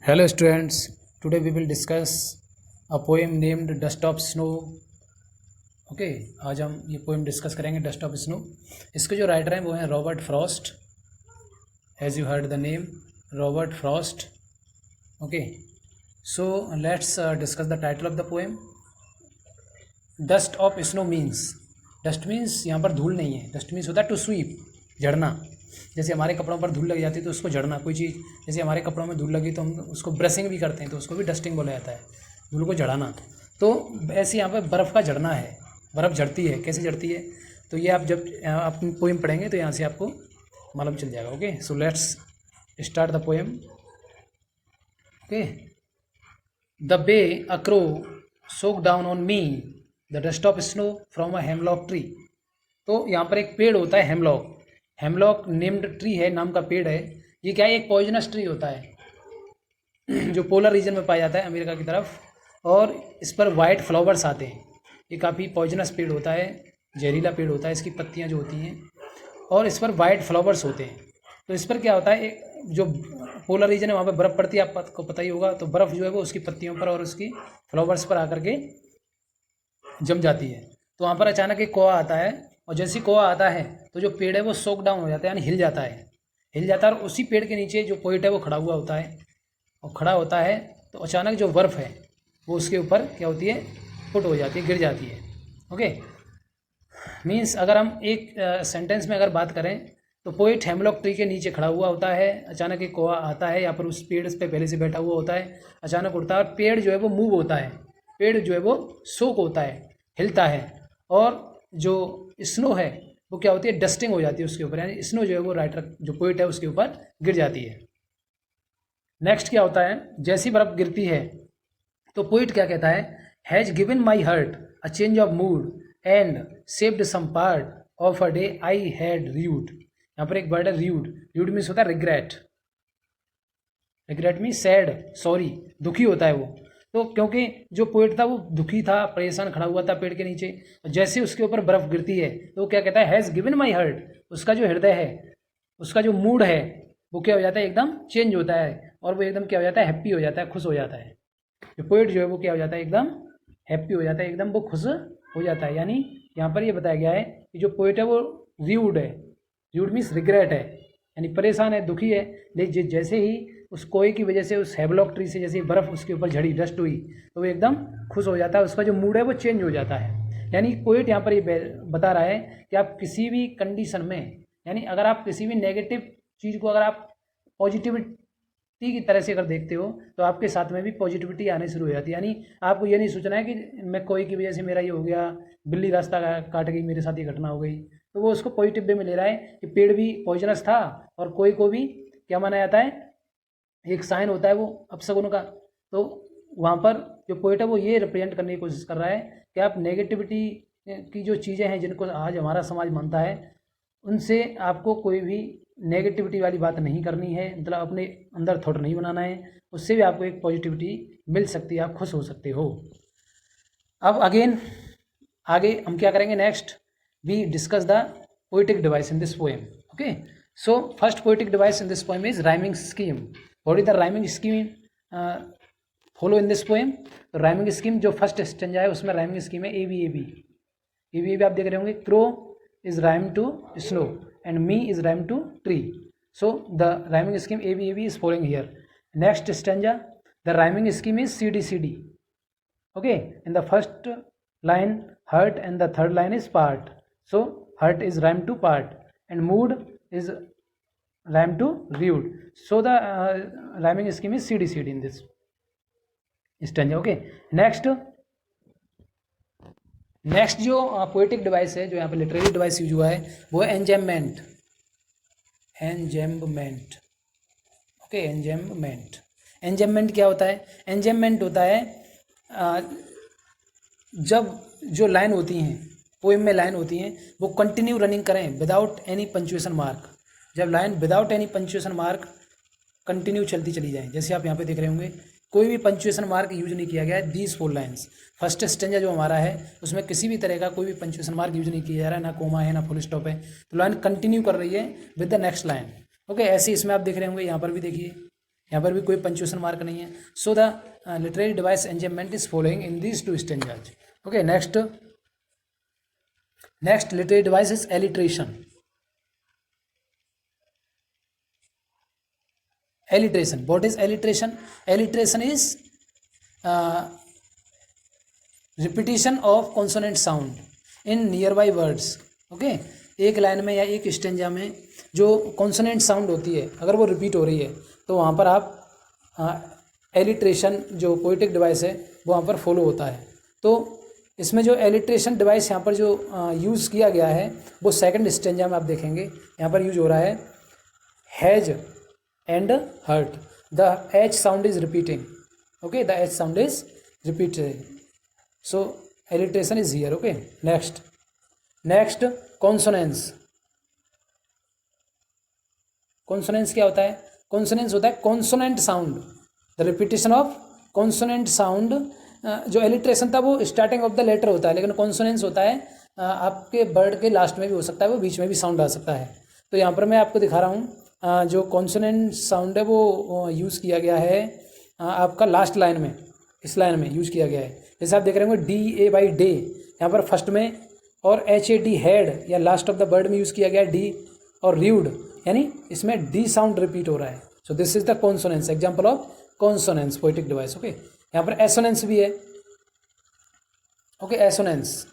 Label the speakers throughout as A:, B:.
A: Hello students, today we will discuss a poem named Dust of Snow. Okay आज हम ये poem discuss करेंगे dust of snow. इसके जो राइटर हैं वो हैं Robert Frost, as you heard the name Robert Frost. Okay so let's discuss the title of the poem. Dust of snow means, dust means यहाँ पर धूल नहीं है, डस्ट मीन्स होता है टू स्वीप, झड़ना। जैसे हमारे कपड़ों पर धूल लग जाती है तो उसको झड़ना, कोई चीज़ जैसे हमारे कपड़ों में धूल लगी तो हम उसको ब्रशिंग भी करते हैं तो उसको भी डस्टिंग बोला जाता है, धूल को झड़ाना। तो ऐसे यहाँ पर बर्फ़ का झड़ना है, बर्फ़ झड़ती है, कैसे झड़ती है तो ये आप जब अपनी पोएम पढ़ेंगे तो यहाँ से आपको मालूम चल जाएगा। Okay so let's start the poem. Okay the way a crow shook down on me the dust of snow from a hemlock tree. तो यहाँ पर एक पेड़ होता है हेमलॉक, हेमलॉक नेम्ड ट्री है, नाम का पेड़ है। ये क्या है, एक पॉइजनस ट्री होता है जो पोलर रीजन में पाया जाता है अमेरिका की तरफ, और इस पर वाइट फ्लावर्स आते हैं। ये काफ़ी पॉइजनस पेड़ होता है, जहरीला पेड़ होता है, इसकी पत्तियां जो होती हैं और इस पर वाइट फ्लावर्स होते हैं। तो इस पर क्या होता है, जो पोलर रीजन है वहाँ पर बर्फ़ पड़ती है, आपको पता ही होगा। तो बर्फ़ जो है वो उसकी पत्तियों पर और उसकी फ्लावर्स पर आकर के जम जाती है। तो वहाँ पर अचानक एक कौवा आता है, और जैसे कौवा आता है तो जो पेड़ है वो सोक डाउन हो जाता है, यानी हिल जाता है, हिल जाता है। और उसी पेड़ के नीचे जो पोइट है वो खड़ा हुआ होता है, और खड़ा होता है तो अचानक जो बर्फ़ है वो उसके ऊपर क्या होती है, फुट हो जाती है, गिर जाती है। ओके मीन्स अगर हम एक सेंटेंस में अगर बात करें तो पोइट हेमलॉक ट्री के नीचे खड़ा हुआ होता है, अचानक एक कौवा आता है या फिर उस पेड़ पे पहले से बैठा हुआ होता है, अचानक उड़ता है और पेड़ जो है वो मूव होता है, पेड़ जो है वो सोक होता है, हिलता है। और जो स्नो है वो क्या होती है, डस्टिंग हो जाती है उसके ऊपर, यानी स्नो जो है वो राइटर जो पोइट है उसके ऊपर गिर जाती है। नेक्स्ट क्या होता है, जैसी बर्फ़ गिरती है तो पोइट क्या कहता है, has given my heart a change of mood and saved some part of a day I had rued. यहाँ पर एक वर्ड है र्यूड, र्यूड मीन्स होता है regret, regret means sad, sorry, दुखी होता है वो। तो क्योंकि जो पोइट था वो दुखी था, परेशान खड़ा हुआ था पेड़ के नीचे, जैसे उसके ऊपर बर्फ़ गिरती है तो वो क्या कहता है, हैज़ गिवन माई हर्ट, उसका जो हृदय है, उसका जो मूड है वो क्या हो जाता है, एकदम चेंज होता है, और वो एकदम क्या हो जाता है, हैप्पी हो जाता है, खुश हो जाता है। जो पोइट जो है वो क्या हो जाता है, एकदम हैप्पी हो जाता है, एकदम वो खुश हो जाता है। यानी यहाँ पर ये बताया गया है कि जो पोइट है वो र्यूड है, र्यूड मीन्स रिग्रेट है, यानी परेशान है, दुखी है। लेकिन जैसे ही उस कोई की वजह से उस हेमलॉक ट्री से जैसे बर्फ़ उसके ऊपर झड़ी, डस्ट हुई, तो वो एकदम खुश हो जाता है, उसका जो मूड है वो चेंज हो जाता है। यानी पोइट यहाँ पर ये बता रहा है कि आप किसी भी कंडीशन में, यानी अगर आप किसी भी नेगेटिव चीज़ को अगर आप पॉजिटिविटी की तरह से अगर देखते हो तो आपके साथ में भी पॉजिटिविटी आने शुरू हो जाती है। यानी आपको ये नहीं सोचना है कि मैं कोई की वजह से मेरा ये हो गया, बिल्ली रास्ता काट गई, मेरे साथ ये घटना हो गई। तो वो उसको पॉजिटिव वे में ले रहा है कि पेड़ भी पॉइजनस था और कोई को भी क्या माना जाता है, एक साइन होता है वो अपशगुन का। तो वहाँ पर जो पोइट है वो ये रिप्रेजेंट करने की कोशिश कर रहा है कि आप नेगेटिविटी की जो चीज़ें हैं जिनको आज हमारा समाज मानता है, उनसे आपको कोई भी नेगेटिविटी वाली बात नहीं करनी है, मतलब अपने अंदर थॉट नहीं बनाना है, उससे भी आपको एक पॉजिटिविटी मिल सकती है, आप खुश हो सकते हो। अब अगेन आगे हम क्या करेंगे, next we discuss the poetic device in this poem. Okay so first poetic device in this poem is rhyming scheme. What is the rhyming scheme follow in this poem. तो राइमिंग स्कीम जो first stanza है उसमें rhyming scheme है A B A B. A B आप देख रहे होंगे, crow is rhyme to snow and me is rhyme to tree. So the rhyming scheme ABAB is following here. Next stanza, the rhyming scheme is CDCD. Okay, in the first line hurt and the third line is part. So hurt is rhyme to part and mood is rhyme to rude. So the rhyming scheme is CDCD in this stanza. Okay, next जो poetic device है, जो यहाँ पे literary device use हुआ है वो है एंजेम्बमेंट। एंजेम्बमेंट okay, एंजेम्बमेंट। एंजेम्बमेंट क्या होता है, एंजेम्बमेंट होता है जब जो लाइन होती हैं, पोएम में लाइन होती हैं वो कंटिन्यू रनिंग करें विदाउट एनी पंक्चुएशन मार्क। जब line without any punctuation mark continue चलती चली जाए, जैसे आप यहाँ पे देख रहे होंगे कोई भी पंक्चुएशन मार्क यूज नहीं किया गया है। दीज 4 लाइन्स, फर्स्ट स्टेंजा जो हमारा है उसमें किसी भी तरह का कोई भी पंक्चुएशन मार्क यूज नहीं किया जा रहा है, ना कोमा है ना फुल स्टॉप है। तो लाइन कंटिन्यू कर रही है with the next line. Okay ऐसे इसमें आप देख रहे होंगे, यहाँ पर भी देखिए यहाँ पर भी कोई पंक्चुएशन मार्क नहीं है. So the literary device enjambment is following in these two stanzas. Okay, next literary device is alliteration. Alliteration. What is alliteration? Alliteration is repetition of consonant sound in nearby words. Okay, एक line में या एक stanza में जो consonant sound होती है अगर वो रिपीट हो रही है तो वहाँ पर आप एलिट्रेशन जो पोइटिक डिवाइस है वो वहाँ पर फॉलो होता है. तो इसमें जो एलिट्रेशन डिवाइस यहाँ पर जो यूज़ किया गया है वो सेकंड स्टेंजा में आप देखेंगे यहाँ पर यूज हो रहा है has and hurt. The H sound is repeating. Okay, the H sound is repeated. So alliteration is here. Okay, next consonance. Consonance क्या होता है? Consonance होता है consonant sound, the repetition of consonant sound. जो alliteration था वो starting of the letter होता है, लेकिन consonance होता है आपके वर्ड के लास्ट में भी हो सकता है, वो बीच में भी साउंड आ सकता है. तो यहाँ पर मैं आपको दिखा रहा हूँ जो कॉन्सोनेंट साउंड है वो यूज़ किया गया है आपका लास्ट लाइन में, इस लाइन में यूज़ किया गया है. जैसे आप देख रहे होंगे DA बाई डे यहाँ पर फर्स्ट में, और HAD हेड या लास्ट ऑफ द वर्ड में यूज़ किया गया है D, और र्यूड यानी इसमें D साउंड रिपीट हो रहा है. सो this is the consonance, example of consonance poetic device. Okay, यहाँ पर एसोनेंस भी है. ओके, एसोनेंस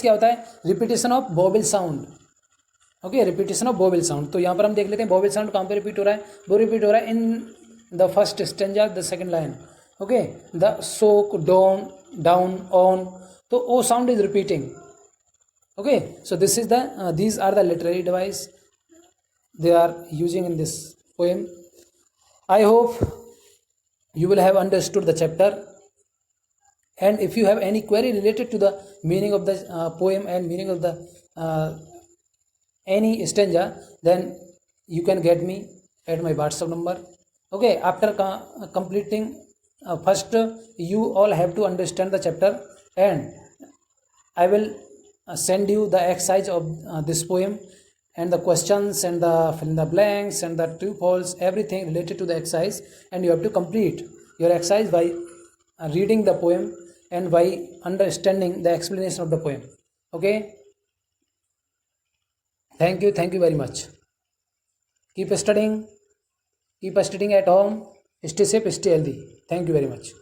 A: क्या होता है? Repetition of vowel sound. Okay, repetition of vowel sound. तो यहाँ पर हम देख लेते हैं वोवेल साउंड कहाँ पे रिपीट हो रहा है. वो रिपीट हो रहा है in the first stanza, the second line. Okay, the soak, down, down, on. तो O sound is repeating. Okay, so this is the these are the literary device they are using in this poem. I hope you will have understood the chapter, and if you have any query related to the meaning of the poem and meaning of the any stanza, then you can get me at my WhatsApp number. Okay, after completing first you all have to understand the chapter, and I will send you the exercise of this poem and the questions and the fill in the blanks and the true false, everything related to the exercise, and you have to complete your exercise by reading the poem and by understanding the explanation of the poem. Okay, thank you very much. Keep studying at home, stay safe, stay healthy. Thank you very much.